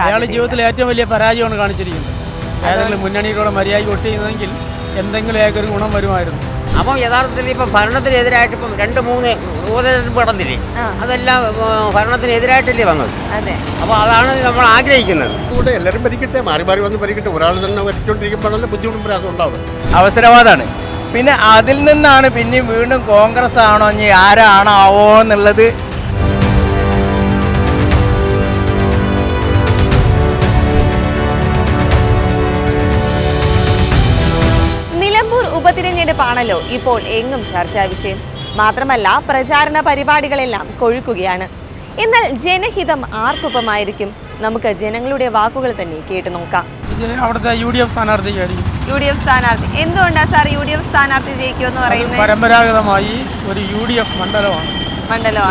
അയാൾ ജീവിതത്തിൽ ഏറ്റവും വലിയ പരാജയമാണ് കാണിച്ചിരിക്കുന്നത്. ഏതെങ്കിലും മുന്നണിയിലൂടെ മര്യാദയ്ക്ക് വോട്ട് ചെയ്യുന്നതെങ്കിൽ എന്തെങ്കിലും അയാൾക്കൊരു ഗുണം വരുമായിരുന്നു. അപ്പം യഥാർത്ഥത്തിൽ ഇപ്പം ഭരണത്തിനെതിരായിട്ട് ഇപ്പം 2-3 ഉപതെരഞ്ഞെടുപ്പ് നടന്നില്ലേ, അതെല്ലാം ഭരണത്തിനെതിരായിട്ടല്ലേ വന്നത്. അപ്പോൾ അതാണ് നമ്മൾ ആഗ്രഹിക്കുന്നത്. കൂടെ എല്ലാവരും ഭരിക്കട്ടെ, മാറി മാറി വന്ന് ഭരിക്കട്ടെ. ഒരാൾ തന്നെ ഭരിച്ചുകൊണ്ടിരിക്കുമ്പോഴല്ലേ ബുദ്ധിമുട്ടും പ്രയാസം ഉണ്ടാവും. അവസരവാദമാണ്. പിന്നെ അതിൽ നിന്നാണ് പിന്നെ വീണ്ടും കോൺഗ്രസ് ആണോ ഇനി ആരാണോ ആവോ എന്നുള്ളത്. നിലമ്പൂർ ഉപതിരഞ്ഞെടുപ്പാണല്ലോ ഇപ്പോൾ എങ്ങും ചർച്ചാ വിഷയം. മാത്രമല്ല പ്രചാരണ പരിപാടികളെല്ലാം കൊഴുക്കുകയാണ്. എന്നാൽ ജനഹിതം ആർക്കൊപ്പമായിരിക്കും? നമുക്ക് ജനങ്ങളുടെ വാക്കുകൾ തന്നെ കേട്ടു നോക്കാം. അവിടുത്തെ UDF സ്ഥാനാർത്ഥിക്കായിരിക്കും. UDF സ്ഥാനാർത്ഥി എന്തുകൊണ്ടാ സാർ UDF സ്ഥാനാർത്ഥി ജയിക്കുമെന്ന് പറയുന്നത്? പരമ്പരാഗതമായി ഒരു UDF മണ്ഡലമാണ്.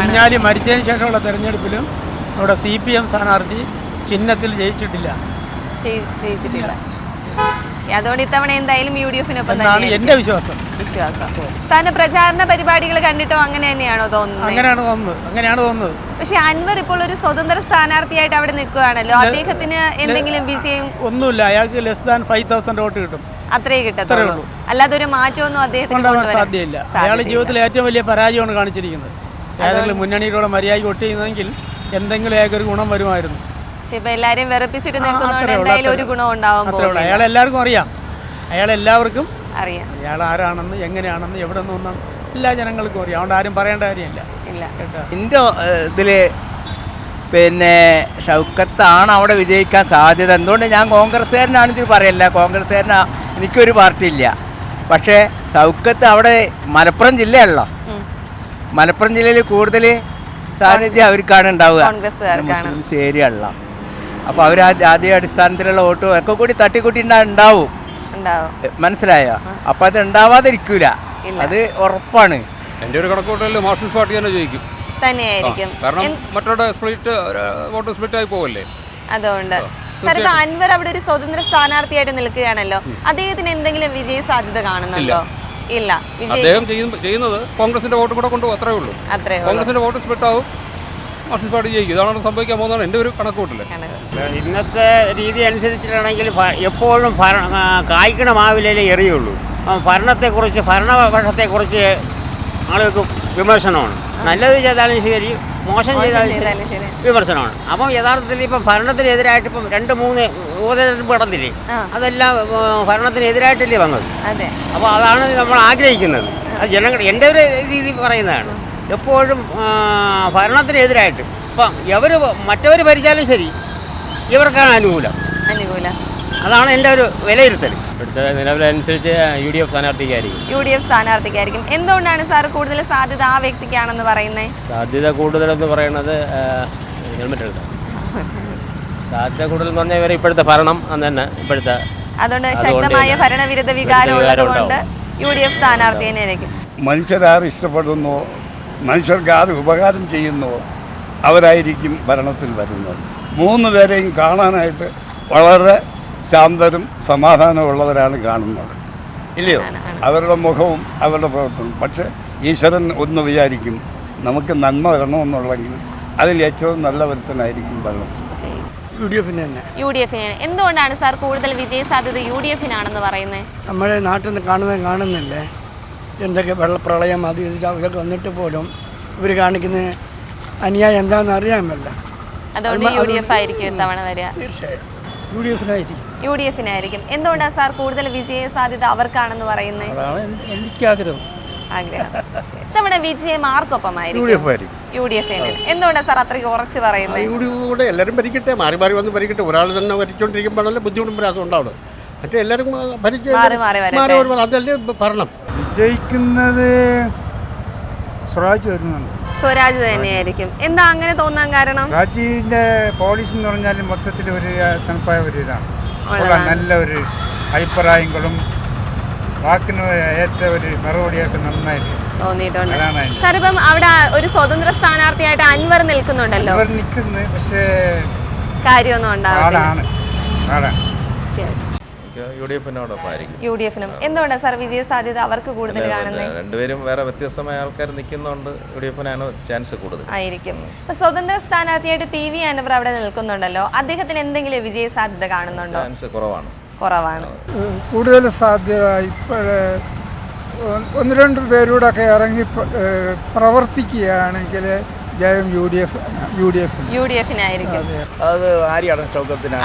കുഞ്ഞാലി മരിച്ചതിന് ശേഷമുള്ള തെരഞ്ഞെടുപ്പിലും അവിടെ CPM സ്ഥാനാർത്ഥി ചിഹ്നത്തിൽ ജയിച്ചിട്ടില്ല. അതുകൊണ്ട് ഇത്തവണ എന്തായാലും UDF-നൊപ്പം എന്നാണ് എന്റെ വിശ്വാസം. സാറിന്റെ പ്രചാരണ പരിപാടികൾ കണ്ടിട്ടോ അങ്ങനെ തന്നെയാണോ തോന്നുന്നത്? അങ്ങനെയാണ് തോന്നുന്നത്. പക്ഷെ അൻവർ ഇപ്പോൾ ഒരു സ്വതന്ത്ര സ്ഥാനാർത്ഥിയായിട്ട് അവിടെ നിൽക്കുകയാണല്ലോ. അദ്ദേഹത്തിന് എന്തെങ്കിലും വിജയം ഒന്നുമില്ല. അയാൾക്ക് <5,000 വോട്ട് കിട്ടും. അത്രേ കിട്ടത്തുള്ളൂ. അല്ലാതെ ഒരു മാറ്റമൊന്നും അദ്ദേഹത്തിന് സാധ്യമില്ല. അയാൾ ജീവിതത്തിൽ ഏറ്റവും വലിയ പരാജയമാണ് കാണിച്ചിരിക്കുന്നത്. ഏതെങ്കിലും മുന്നണിയിലൂടെ മര്യാദയ്ക്ക് വോട്ട് ചെയ്യുന്നതെങ്കിൽ എന്തെങ്കിലും അയാൾക്കൊരു ഗുണം വരുമായിരുന്നു. എല്ലാരും വിറപ്പിച്ചിട്ട് എന്തായാലും ഒരു ഗുണം ഉണ്ടാവും. അയാൾ എല്ലാവർക്കും അറിയാം. എല്ലാവർക്കും അറിയാം അയാൾ ആരാണെന്ന്, എങ്ങനെയാണെന്ന്, എവിടെ നിന്നാണ് എല്ലാ ജനങ്ങൾക്കും അറിയാം. അതുകൊണ്ട് ആരും പറയേണ്ട കാര്യമില്ല. എൻ്റെ ഇതിൽ പിന്നെ ഷൗക്കത്താണ് അവിടെ വിജയിക്കാൻ സാധ്യത. എന്തുകൊണ്ട് ഞാൻ കോൺഗ്രസ്സുകാരനാണെന്ന് പറയല്ല. കോൺഗ്രസ്സുകാരനാ, എനിക്കൊരു പാർട്ടിയില്ല. പക്ഷേ ഷൗക്കത്ത് അവിടെ മലപ്പുറം ജില്ലയല്ലോ. മലപ്പുറം ജില്ലയിൽ കൂടുതൽ സാന്നിധ്യം അവർക്കാണ് ഉണ്ടാവുക, മുസ്ലിംസ് ഏരിയ ഉള്ള. അപ്പോൾ അവർ ആദ്യ അടിസ്ഥാനത്തിലുള്ള വോട്ടും ഒക്കെ കൂടി തട്ടിക്കൂട്ടി ഉണ്ടാവും. മനസ്സിലായോ? അപ്പം അത് ഉണ്ടാവാതിരിക്കൂല, അത് ഉറപ്പാണ്. എൻ്റെ ഒരു കണക്കൂട്ടലിൽ മാർക്സിസ്റ്റ് പാർട്ടി തന്നെ ജയിക്കും തന്നെയായിരിക്കും. കാരണം മറ്റൊരു വോട്ട് സ്പ്ലിറ്റ് ആയി പോവല്ലേ. അതുകൊണ്ട് അൻവർ അവിടെ ഒരു സ്വതന്ത്ര സ്ഥാനാർത്ഥിയായിട്ട് നിൽക്കുകയാണല്ലോ. അദ്ദേഹത്തിന് എന്തെങ്കിലും വിജയ സാധ്യത കാണുന്നുണ്ടോ? ഇല്ല. അദ്ദേഹം ചെയ്യുന്നത് കോൺഗ്രസിന്റെ വോട്ട് കൂടെ കൊണ്ടുപോകും, അത്രേ ഉള്ളൂ. കോൺഗ്രസിന്റെ വോട്ട് സ്പ്ലിറ്റ് ആവും, മാർക്സിസ്റ്റ് പാർട്ടി ജയിക്കും. ഇതാണ് സംഭവിക്കാൻ പോകുന്നതാണ് എൻ്റെ ഒരു കണക്കൂട്ടില്ല. ഇന്നത്തെ രീതി അനുസരിച്ചിട്ടാണെങ്കിൽ എപ്പോഴും കായ്ക്കണ മാവിലേ എറിയുള്ളൂ. ഭരണത്തെക്കുറിച്ച്, ഭരണപക്ഷത്തെക്കുറിച്ച് ആളുകൾക്ക് വിമർശനമാണ്. നല്ലത് ചെയ്താലും ശരി, മോശം ചെയ്താലും വിമർശനമാണ്. അപ്പം യഥാർത്ഥത്തിൽ ഇപ്പം ഭരണത്തിനെതിരായിട്ട് ഇപ്പം 2-3 ഉപതെരഞ്ഞെടുപ്പ് നടന്നില്ലേ, അതെല്ലാം ഭരണത്തിനെതിരായിട്ടല്ലേ വന്നത്. അപ്പോൾ അതാണ് നമ്മൾ ആഗ്രഹിക്കുന്നത്. അത് ജനങ്ങൾ, എൻ്റെ ഒരു രീതി പറയുന്നതാണ്. എപ്പോഴും ഭരണത്തിനെതിരായിട്ട് ഇപ്പം മറ്റവർ ഭരിച്ചാലും ശരി, ഇവർക്കാണ് അനുകൂലം. അതാണ് എൻ്റെ ഒരു വിലയിരുത്തൽ. ഇവിടുത്തെ നിലവിലനുസരിച്ച് UDF സ്ഥാനാർത്ഥിക്കായിരിക്കും. എന്തുകൊണ്ടാണ് സാർ കൂടുതൽ സാധ്യത ആ വ്യക്തിക്കാണെന്ന് പറയുന്നത്? സാധ്യത കൂടുതലെന്ന് പറയുന്നത് സാധ്യത കൂടുതലെന്ന് പറഞ്ഞാൽ ഇവർ ഇപ്പോഴത്തെ ഭരണം തന്നെ ഇപ്പോഴത്തെ, അതുകൊണ്ട് ശക്തമായ ഭരണവിരുദ്ധ വികാരം ഉള്ളതുകൊണ്ട് UDF സ്ഥാനാർത്ഥി തന്നെയായിരിക്കും. മനുഷ്യരാർ ഇഷ്ടപ്പെടുന്നു, മനുഷ്യർക്ക് ആര് ഉപകാരം ചെയ്യുന്നു, അവരായിരിക്കും ഭരണത്തിൽ വരുന്നത്. 3 പേരെയും കാണാനായിട്ട് വളരെ ശാന്തരും സമാധാനമുള്ളവരാണ് കാണുന്നത്, ഇല്ലയോ? അവരുടെ മുഖവും അവരുടെ പ്രവർത്തനവും. പക്ഷേ ഈശ്വരൻ ഒന്ന് വിചാരിക്കും, നമുക്ക് നന്മ വരണമെന്നുള്ളെങ്കിൽ അതിൽ ഏറ്റവും നല്ല ഒരുത്തനായിരിക്കും ഭരണത്തിൽ. UDF എന്തുകൊണ്ടാണ് സാർ കൂടുതൽ വിജയ സാധ്യത UDF-നാണെന്ന് പറയുന്നത്? നമ്മുടെ നാട്ടിൽ നിന്ന് കാണുന്നില്ലേ എന്തൊക്കെ വെള്ളപ്രളയം അത് ഇതൊക്കെ വന്നിട്ട് പോലും ഇവർ കാണിക്കുന്ന അന്യായം എന്താണെന്ന് അറിയാമല്ല. അതുകൊണ്ട് UDF ആയിരിക്കും ഇത്തവണ വരിക. UDF-നായിരിക്കും. എന്തുകൊണ്ടാണ് സാർ കൂടുതൽ വിജയ സാധ്യത അവർക്കാണെന്ന് പറയുന്നത്? എനിക്ക് ആഗ്രഹം. ഇത്തവണ വിജയം ആർക്കൊപ്പമായിരിക്കും? UDF-ന്. എന്തുകൊണ്ടാണ് സാർ അത്രയ്ക്ക് ഉറച്ച് പറയുന്നത്? UDF എല്ലാവരും ഭരിക്കട്ടെ, മാറി മാറി വന്ന് ഭരിക്കട്ടെ. ഒരാൾ തന്നെ ഭരിച്ചുകൊണ്ടിരിക്കുമ്പോഴല്ലേ ബുദ്ധിമുട്ടും പ്രയാസം ഉണ്ടാവുന്നത്. മറ്റേ എല്ലാവരും അതല്ലേ ഭരണം. വിജയിക്കുന്നത് സ്വരാജ് വരുന്നുണ്ട്. സ്വരാജ് തന്നെയായിരിക്കും. എന്താ അങ്ങനെ തോന്നാൻ കാരണം? സ്വരാജിന്റെ പോളിസി എന്ന് പറഞ്ഞാൽ മൊത്തത്തിൽ ഒരു തണുപ്പായ ഒരു ഇതാണ്. നല്ല ഒരു അഭിപ്രായങ്ങളും വാക്കിന് ഏറ്റ ഒരു മറുപടിയൊക്കെ നന്നായിട്ട് തോന്നിയിട്ടുണ്ട്. സാർ ഇപ്പം അവിടെ ഒരു സ്വതന്ത്ര സ്ഥാനാർത്ഥിയായിട്ട് അൻവർ നിൽക്കുന്നുണ്ടല്ലോ. നിൽക്കുന്നത് പക്ഷേ കാര്യമൊന്നും ഉണ്ടാവില്ല. UDF-നോടൊപ്പമായിരിക്കും. UDF-നും എന്തുകൊണ്ടാണ് സാർ വിജയ സാധ്യത അവർക്ക് കൂടുതൽ കാണുന്നത്? രണ്ടുപേരും വേറെ വ്യത്യസ്തമായ ആൾക്കാർ നിൽക്കുന്നതുകൊണ്ട് UDF-നാണ് ചാൻസ് കൂടുതൽ ആയിരിക്കും. ഇപ്പൊ സ്വതന്ത്ര സ്ഥാനാർത്ഥിയായിട്ട് PV അൻവർ അവിടെ നിൽക്കുന്നുണ്ടല്ലോ, അദ്ദേഹത്തിന് എന്തെങ്കിലും വിജയ സാധ്യത കാണുന്നുണ്ടോ? ചാൻസ് കുറവാണ്. കൂടുതൽ സാധ്യത ഇപ്പോഴേ ഒന്ന് രണ്ട് പേരൂടൊക്കെ ഇറങ്ങി പ്രവർത്തിക്കുകയാണെങ്കിൽ ജയം UDF-നായിരിക്കും. അത് ആര്യാടൻ ഷൗക്കത്തിനാണ്.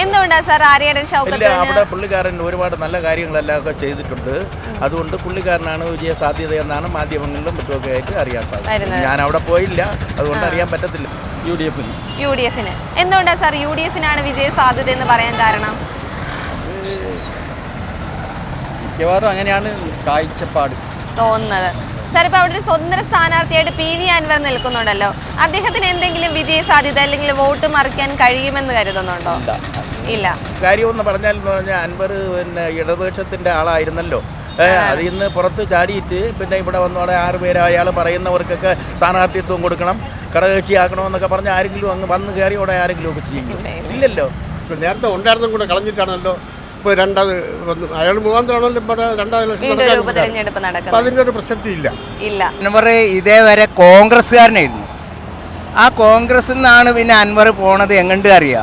എന്തുകൊണ്ടാണ് സാർ ആര്യാടൻ ഷൗക്കത്ത്? അവിടെ പുള്ളിക്കാരൻ ഒരുപാട് നല്ല കാര്യങ്ങളെല്ലാം ഒക്കെ ചെയ്തിട്ടുണ്ട്. അതുകൊണ്ട് പുള്ളിക്കാരനാണ് വിജയ സാധ്യത എന്നാണ് മാധ്യമങ്ങളിലും മറ്റുമൊക്കെ ആയിട്ട് അറിയാൻ സാധിക്കുന്നത്. ഞാൻ അവിടെ പോയില്ല, അതുകൊണ്ട് അറിയാൻ പറ്റത്തില്ല. UDF-ന് എന്തുകൊണ്ടാണ് സാർ UDF-നാണ് വിജയ സാധ്യത എന്ന് പറയാൻ കാരണം? മിക്കവാറും അങ്ങനെയാണ് കാഴ്ചപ്പാട് തോന്നുന്നത്. സാർ ഇപ്പൊ അവിടെ ഒരു സ്വതന്ത്ര സ്ഥാനാർത്ഥിയായിട്ട് PV അൻവർ നിൽക്കുന്നുണ്ടല്ലോ, അദ്ദേഹത്തിന് എന്തെങ്കിലും വിജയ സാധ്യത അല്ലെങ്കിൽ വോട്ട് മറിക്കാൻ കഴിയുമെന്ന് കരുതുന്നുണ്ടോ? ഇല്ല. കാര്യമെന്ന് പറഞ്ഞാൽ അൻവർ പിന്നെ ഇടതുപക്ഷത്തിന്റെ ആളായിരുന്നല്ലോ. അത് ഇന്ന് പുറത്ത് ചാടിയിട്ട് പിന്നെ ഇവിടെ വന്നോടെ 6 പേര് അയാൾ പറയുന്നവർക്കൊക്കെ സ്ഥാനാർത്ഥിത്വം കൊടുക്കണം, ഘടകകക്ഷിയാക്കണമെന്നൊക്കെ പറഞ്ഞ് ആരെങ്കിലും അങ്ങ് വന്ന് കയറിയോടെ ആരെങ്കിലും ഒക്കെ ചെയ്യും? ഇല്ലല്ലോ. നേരത്തെ ഉണ്ടായിരുന്നും കൂടെ കളഞ്ഞിട്ടാണല്ലോ ഇപ്പോൾ രണ്ടാമത് വന്നു. അയാൾ മുഖാന്തരമാണല്ലോ ഇവിടെ 2ാം ഇലക്ഷൻ. അപ്പം അതിൻ്റെ ഒരു പ്രസക്തി ഇല്ല. അൻവർ ഇതേവരെ കോൺഗ്രസ്സുകാരനായിരുന്നു. ആ കോൺഗ്രസ് നിന്നാണ് പിന്നെ അൻവർ പോണത് എങ്ങണ്ട് അറിയാം,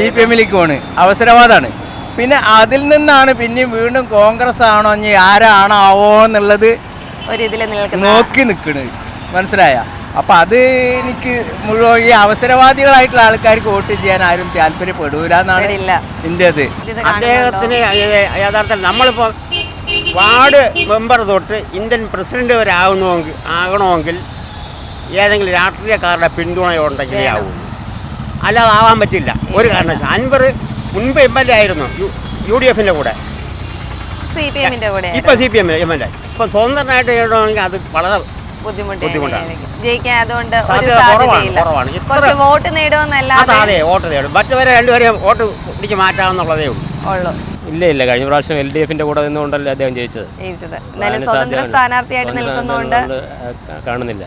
CPM-ലേക്ക് പോണ്. അവസരവാദമാണ്. പിന്നെ അതിൽ നിന്നാണ് പിന്നെയും വീണ്ടും കോൺഗ്രസ് ആണോ ഇനി ആരാണാവോ എന്നുള്ളത് നോക്കി നിൽക്കുന്നത്. മനസ്സിലായ? അപ്പം അത് എനിക്ക് മുഴുവൻ ഈ അവസരവാദികളായിട്ടുള്ള ആൾക്കാർക്ക് വോട്ട് ചെയ്യാൻ ആരും താല്പര്യപ്പെടൂല എന്നാണ് എൻ്റെ അത്. അദ്ദേഹത്തിന് യഥാർത്ഥത്തിൽ നമ്മളിപ്പോൾ വാർഡ് മെമ്പർ തൊട്ട് ഇന്ത്യൻ പ്രസിഡന്റ് വരെ ആകണമെങ്കിൽ ഏതെങ്കിലും രാഷ്ട്രീയക്കാരുടെ പിന്തുണയുണ്ടെങ്കിലേ ആവും, അല്ലാതെ ആവാൻ പറ്റില്ല ഒരു കാരണവശാലും. അൻവർ മുൻപ് MLA ആയിരുന്നു UDF-ന്റെ കൂടെ, ഇപ്പം CPM-ന്റെ. ഇപ്പം സ്വതന്ത്രനായിട്ട് ചെയ്യണമെങ്കിൽ അത് വളരെ ബുദ്ധിമുട്ടാണ്. വോട്ട് നേടുമെന്നല്ലാതെ അതെ വോട്ട് നേടും. മറ്റവരെ രണ്ടുപേരെയും വോട്ട് പിടിച്ച് മാറ്റാമെന്നുള്ളതേ ഉള്ളൂ. ഇല്ല കഴിഞ്ഞ പ്രാവശ്യം LDF-ന്റെ കൂടെ നിന്നുകൊണ്ടല്ലേ അദ്ദേഹം ജയിച്ചത്. സ്വതന്ത്ര സ്ഥാനാർത്ഥിയായിട്ട് നിൽക്കുന്നതുകൊണ്ട് കാണുന്നില്ല.